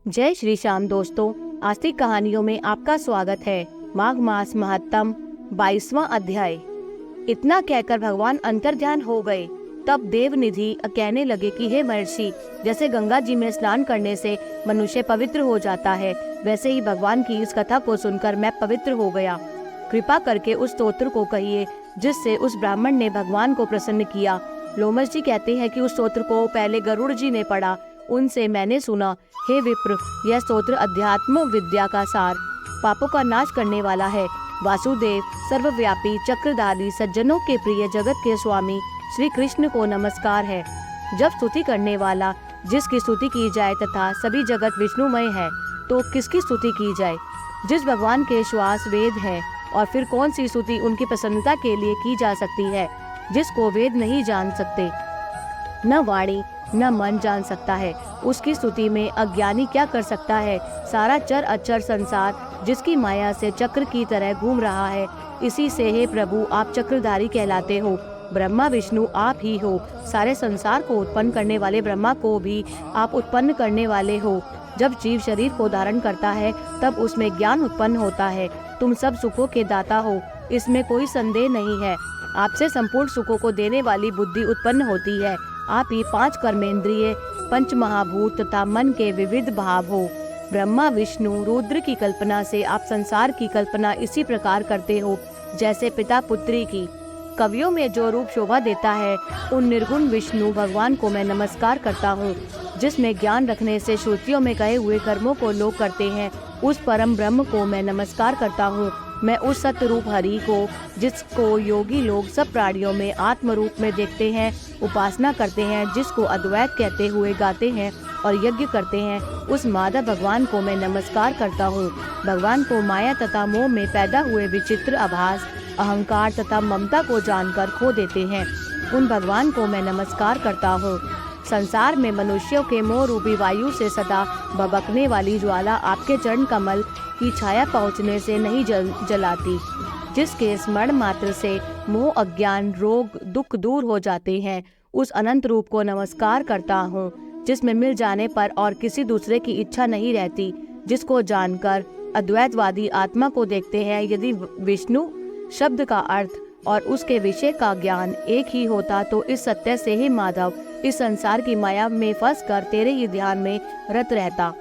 जय श्री श्याम दोस्तों, आस्तिक कहानियों में आपका स्वागत है। माघ मास महत्तम 22वां अध्याय। इतना कहकर भगवान अंतर्ध्यान हो गए। तब देवनिधि कहने लगे कि हे महर्षि, जैसे गंगा जी में स्नान करने से मनुष्य पवित्र हो जाता है, वैसे ही भगवान की इस कथा को सुनकर मैं पवित्र हो गया। कृपा करके उस स्तोत्र को कहिए जिससे उस ब्राह्मण ने भगवान को प्रसन्न किया। लोमश जी कहते हैं कि उस स्तोत्र को पहले गरुड़ जी ने पढ़ा, उनसे मैंने सुना। हे विप्र, यह स्तोत्र अध्यात्म विद्या का सार, पापों का नाश करने वाला है। वासुदेव, सर्वव्यापी, चक्रधारी, सज्जनों के प्रिय, जगत के स्वामी श्री कृष्ण को नमस्कार है। जब स्तुति करने वाला जिसकी स्तुति की जाए तथा सभी जगत विष्णुमय है, तो किसकी स्तुति की जाए? जिस भगवान के श्वास वेद है, और फिर कौन सी स्तुति उनकी प्रसन्नता के लिए की जा सकती है, जिसको वेद नहीं जान सकते, न वाणी न मन जान सकता है, उसकी स्तुति में अज्ञानी क्या कर सकता है? सारा चर अचर संसार जिसकी माया से चक्र की तरह घूम रहा है, इसी से हे प्रभु आप चक्रधारी कहलाते हो। ब्रह्मा विष्णु आप ही हो। सारे संसार को उत्पन्न करने वाले ब्रह्मा को भी आप उत्पन्न करने वाले हो। जब जीव शरीर को धारण करता है तब उसमें ज्ञान उत्पन्न होता है। तुम सब सुखों के दाता हो, इसमें कोई संदेह नहीं है। आपसे संपूर्ण सुखों को देने वाली बुद्धि उत्पन्न होती है। आप ही 5 कर्मेंद्रिय, पंच महाभूत तथा मन के विविध भाव हो। ब्रह्मा विष्णु रुद्र की कल्पना से आप संसार की कल्पना इसी प्रकार करते हो जैसे पिता पुत्री की। कवियों में जो रूप शोभा देता है, उन निर्गुण विष्णु भगवान को मैं नमस्कार करता हूँ। जिसमें ज्ञान रखने से श्रुतियों में कहे हुए कर्मों को लोग करते हैं, उस परम ब्रह्म को मैं नमस्कार करता हूँ। मैं उस सत्य रूप हरि को, जिसको योगी लोग सब प्राणियों में आत्म रूप में देखते हैं, उपासना करते हैं, जिसको अद्वैत कहते हुए गाते हैं और यज्ञ करते हैं, उस माधव भगवान को मैं नमस्कार करता हूँ। भगवान को माया तथा मोह में पैदा हुए विचित्र आभास, अहंकार तथा ममता को जानकर खो देते हैं, उन भगवान को मैं नमस्कार करता हूँ। संसार में मनुष्यों के मोह रूपी वायु से सदा भभकने वाली ज्वाला आपके चरण कमल की छाया पहुँचने से नहीं जलाती। जिसके स्मरण मात्र से मोह, अज्ञान, रोग, दुख दूर हो जाते हैं, उस अनंत रूप को नमस्कार करता हूँ। जिसमें मिल जाने पर और किसी दूसरे की इच्छा नहीं रहती, जिसको जानकर अद्वैतवादी आत्मा को देखते हैं। यदि विष्णु शब्द का अर्थ और उसके विषय का ज्ञान एक ही होता, तो इस सत्य से ही माधव इस संसार की माया में फंसकर तेरे ही ध्यान में रत रहता।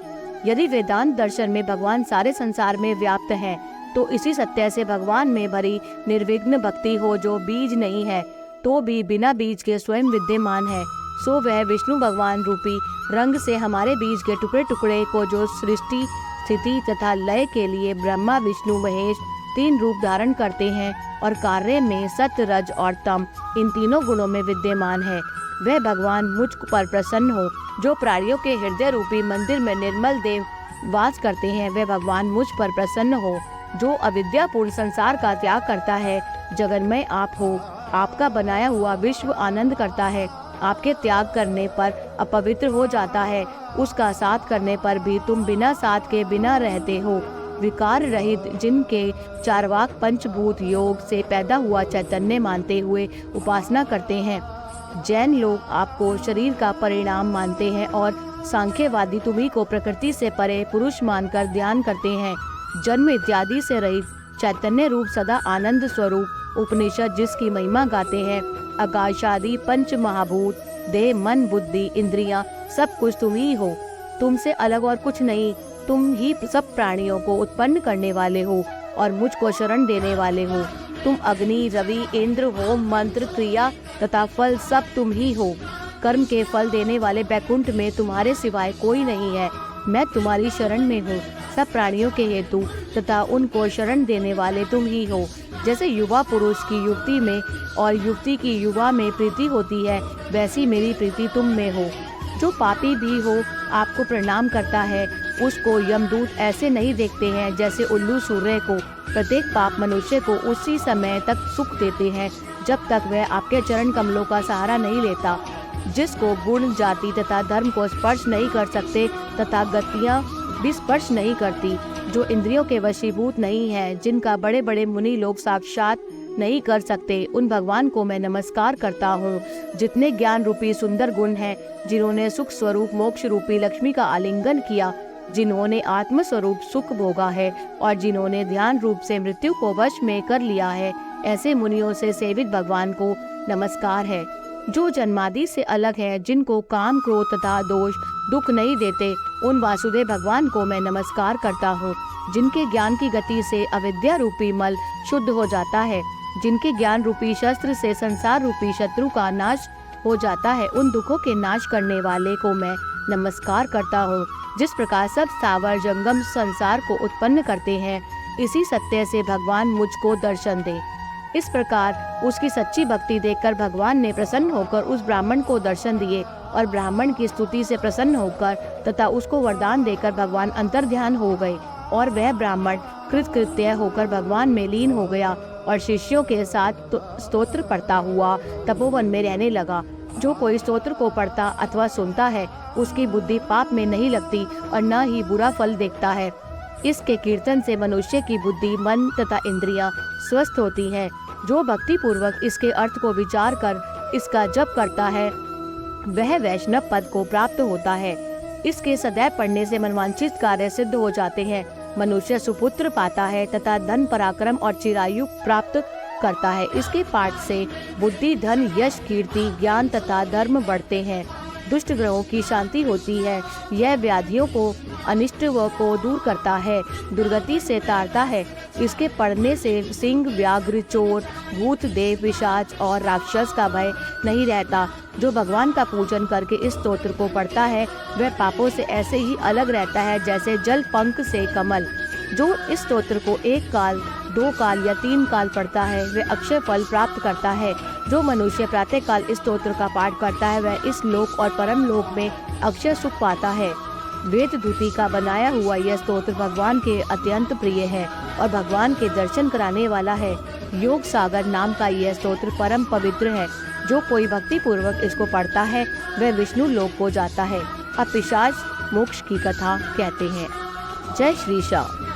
यदि वेदांत दर्शन में भगवान सारे संसार में व्याप्त है, तो इसी सत्य से भगवान में भरी निर्विघ्न भक्ति हो, जो बीज नहीं है तो भी बिना बीज के स्वयं विद्यमान है। सो वह विष्णु भगवान रूपी रंग से हमारे बीज के टुकड़े टुकड़े को, जो सृष्टि स्थिति तथा लय के लिए ब्रह्मा विष्णु महेश 3 रूप धारण करते हैं और कार्य में सत्य, रज और तम इन तीनों गुणों में विद्यमान है, वह भगवान मुझ पर प्रसन्न हो। जो प्राणियों के हृदय रूपी मंदिर में निर्मल देव वास करते हैं, वह भगवान मुझ पर प्रसन्न हो। जो अविद्यापूर्ण संसार का त्याग करता है, जगन्मय आप हो। आपका बनाया हुआ विश्व आनंद करता है, आपके त्याग करने पर अपवित्र हो जाता है। उसका साथ करने पर भी तुम बिना साथ के बिना रहते हो। विकार रहित, जिनके चारवाक पंचभूत योग से पैदा हुआ चैतन्य मानते हुए उपासना करते हैं। जैन लोग आपको शरीर का परिणाम मानते हैं और सांख्यवादी तुम्ही को प्रकृति से परे पुरुष मानकर ध्यान करते हैं। जन्म इत्यादि से रहित चैतन्य रूप सदा आनंद स्वरूप उपनिषद जिसकी महिमा गाते हैं। आकाशादि पंच महाभूत, देह, मन, बुद्धि, इंद्रियां, सब कुछ तुम ही हो। तुमसे अलग और कुछ नहीं। तुम ही सब प्राणियों को उत्पन्न करने वाले हो और मुझको शरण देने वाले हो। तुम अग्नि, रवि, इंद्र, होम, मंत्र, क्रिया तथा फल सब तुम ही हो। कर्म के फल देने वाले बैकुंठ में तुम्हारे सिवाय कोई नहीं है। मैं तुम्हारी शरण में हूँ। सब प्राणियों के हेतु तथा उनको शरण देने वाले तुम ही हो। जैसे युवा पुरुष की युवती में और युवती की युवा में प्रीति होती है, वैसी मेरी प्रीति तुम में हो। जो पापी भी हो आपको प्रणाम करता है, उसको यमदूत ऐसे नहीं देखते हैं जैसे उल्लू सूर्य को। प्रत्येक पाप मनुष्य को उसी समय तक सुख देते हैं जब तक वह आपके चरण कमलों का सहारा नहीं लेता। जिसको गुण, जाति तथा धर्म को स्पर्श नहीं कर सकते तथा गतियाँ भी स्पर्श नहीं करती, जो इंद्रियों के वशीभूत नहीं है, जिनका बड़े बड़े मुनि लोग साक्षात नहीं कर सकते, उन भगवान को मैं नमस्कार करता हूँ। जितने ज्ञान रूपी सुंदर गुण हैं, जिन्होंने सुख स्वरूप मोक्ष रूपी लक्ष्मी का आलिंगन किया, जिन्होंने आत्मस्वरूप सुख भोगा है और जिन्होंने ध्यान रूप से मृत्यु को वश में कर लिया है, ऐसे मुनियों से सेवित भगवान को नमस्कार है। जो जन्मादि से अलग है, जिनको काम क्रोध तथा दोष दुख नहीं देते, उन वासुदेव भगवान को मैं नमस्कार करता हूँ। जिनके ज्ञान की गति से अविद्या रूपी मल शुद्ध हो जाता है, जिनके ज्ञान रूपी शस्त्र से संसार रूपी शत्रु का नाश हो जाता है, उन दुखों के नाश करने वाले को मैं नमस्कार करता हूँ। जिस प्रकार सब स्थावर जंगम संसार को उत्पन्न करते हैं, इसी सत्य से भगवान मुझको दर्शन दे। इस प्रकार उसकी सच्ची भक्ति देखकर भगवान ने प्रसन्न होकर उस ब्राह्मण को दर्शन दिए और ब्राह्मण की स्तुति से प्रसन्न होकर तथा उसको वरदान देकर भगवान अंतर्ध्यान हो गए और वह ब्राह्मण कृतकृत्य होकर भगवान में लीन हो गया और शिष्यों के साथ स्तोत्र पढ़ता हुआ तपोवन में रहने लगा। जो कोई स्तोत्र को पढ़ता अथवा सुनता है, उसकी बुद्धि पाप में नहीं लगती और न ही बुरा फल देखता है। इसके कीर्तन से मनुष्य की बुद्धि, मन तथा इंद्रियां स्वस्थ होती हैं। जो भक्ति पूर्वक इसके अर्थ को विचार कर इसका जप करता है, वह वैष्णव पद को प्राप्त होता है। इसके सदैव पढ़ने से मनवांछित कार्य सिद्ध हो जाते हैं। मनुष्य सुपुत्र पाता है तथा धन, पराक्रम और चिरायु प्राप्त करता है। इसके पाठ से बुद्धि, धन, यश, कीर्ति, ज्ञान तथा धर्म बढ़ते हैं। दुष्ट ग्रहों की शांति होती है। यह व्याधियों को, अनिष्ट को दूर करता है, दुर्गति से तारता है। इसके पढ़ने से सिंह, व्याघ्र, चोर, भूत, देव, पिशाच और राक्षस का भय नहीं रहता। जो भगवान का पूजन करके इस स्तोत्र को पढ़ता है, वह पापों से ऐसे ही अलग रहता है जैसे जल पंख से कमल। जो इस स्तोत्र को 1 काल, 2 काल या 3 काल पढ़ता है, वह अक्षय फल प्राप्त करता है। जो मनुष्य प्रातः काल इस स्तोत्र का पाठ करता है, वह इस लोक और परम लोक में अक्षय सुख पाता है। वेद धुति का बनाया हुआ यह स्तोत्र भगवान के अत्यंत प्रिय है और भगवान के दर्शन कराने वाला है। योग सागर नाम का यह स्तोत्र परम पवित्र है। जो कोई भक्ति पूर्वक इसको पढ़ता है, वह विष्णु लोक को जाता है। अब पिशाच मोक्ष की कथा कहते हैं। जय श्री शाह।